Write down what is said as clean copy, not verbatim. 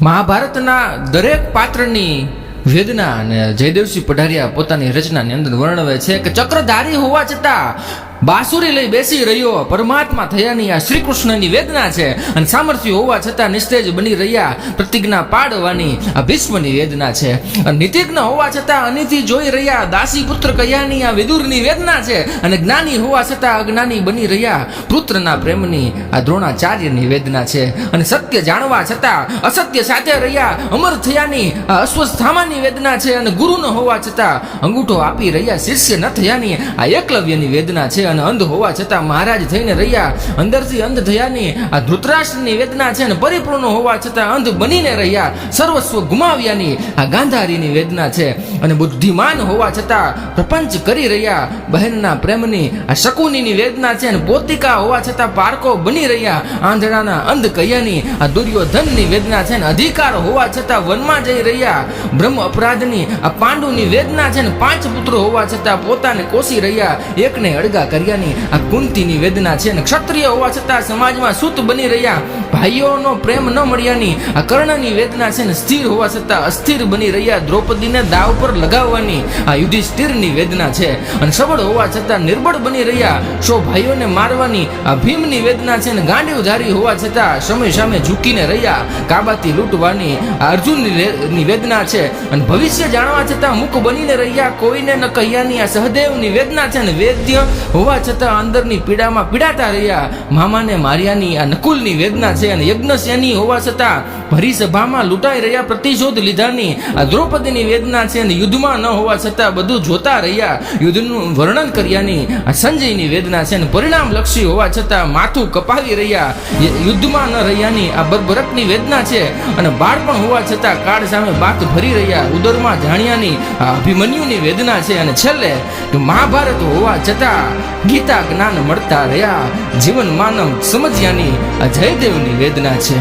મહાભારતના દરેક પાત્રની વેદના અને જયદેવસિંહ પઢારિયા પોતાની રચનાની અંદર વર્ણવે છે કે ચક્રધારી હોવા છતાં બાંસુરી લઈ બેસી રહ્યો પરમાત્મા થયાની આ શ્રી કૃષ્ણની વેદના છે, અને સામર્થ્ય હોવા છતાં નિસ્તેજ બની રહ્યા પ્રતિજ્ઞા પાડવાની આ ભીષ્મની વેદના છે, અને નીતિજ્ઞ હોવા છતાં અનિતિ જોઈ રહ્યા દાસી પુત્ર કયાની આ વિદુરની વેદના છે, અને જ્ઞાની હોવા છતાં અજ્ઞાની બની રહ્યા પુત્રના પ્રેમની આ દ્રોણાચાર્યની વેદના છે, અને સત્ય જાણવા છતાં અસત્ય સાથે રહ્યા અમર થયાની આ અશ્વસ્થામાની વેદના છે, અને ગુરુ ન હોવા છતાં અંગૂઠો આપી રહ્યા શિષ્ય ન થયાની આ એકલવ્યની વેદના છે, અને અંધ હોવા છતાં મહારાજ થઈને રહ્યા અંદરથી અંધ થયાની આ ધૃતરાષ્ટ્રની વેદના છે, અને પરિપૂર્ણ હોવા છતાં અંધ બનીને રહ્યા સર્વસ્વ ગુમાવ્યાની આ ગાંધારીની વેદના છે, અને બુદ્ધિમાન હોવા છતાં પ્રપંચ કરી રહ્યા બહેનના પ્રેમની આ શકુનીની વેદના છે, અને પોતિકા હોવા છતાં પારકો બની રહ્યા આંધળાના અંધ કયાની આ દુર્યોધનની વેદના છે, અને અધિકાર હોવા છતાં વનમાં જઈ રહ્યા બ્રહ્મ અપરાધની આ પાંડુની વેદના છે, અને 5 પુત્રો હોવા છતાં પોતાને કોસી રહ્યા એકને અડગા કર્યાની આ કુંતીની વેદના છે, અને ક્ષત્રિય હોવા છતાં સમાજમાં સૂત બની રહ્યા ભાઈઓનો પ્રેમ ન મળ્યાની આ કર્ણની વેદના છે, અને સ્થિર હોવા છતાં અસ્થિર બની રહ્યા દ્રૌપદીને દાવ પર લગાવવાની આ યુધિષ્ઠિરની વેદના છે, અને સબળ હોવા છતાં નિર્બળ બની રહ્યા સો ભાઈઓને મારવાની આ ભીમની વેદના છે, અને ગાંડીવધારી હોવા છતાં સમય સામે ઝૂકીને રહ્યા કાબાથી લૂંટવાની આ અર્જુનની વેદના છે, અને ભવિષ્ય જાણવા છતાં મુખ બનીને રહ્યા કોઈને ન કહ્યાની આ સહદેવની વેદના છે, અને વેદ્ય હોવા છતાં અંદરની પીડામાં પીડાતા રહ્યા મામાને માર્યાની આ નકુલની વેદના છે, અને યજ્ઞસેની હોવા છતાં ભરી સભામાં લૂંટાઈ રહ્યા પ્રતિશોધ લીધાની આ દ્રૌપદીની વેદના છે, અને યુદ્ધમાં ન હોવા છતાં બધું જોતા રહ્યા યુદ્ધનું વર્ણન કર્યાની આ સંજયની વેદના છે, અને પરિણામ લક્ષી હોવા છતાં માથું કપાવી રહ્યા યુદ્ધમાં ન રહ્યાની આ બરબરકની વેદના છે, અને બાળપણ હોવા છતાં કાળ સામે બાત ભરી રહ્યા ઉદરમાં જાણ્યાની આ અભિમન્યુની વેદના છે, અને છેલ્લે મહાભારત હોવા છતાં ગીતા જ્ઞાન મળતા રહ્યા જીવન માનવ સમજ્યાની આ જયદેવની વેદના છે.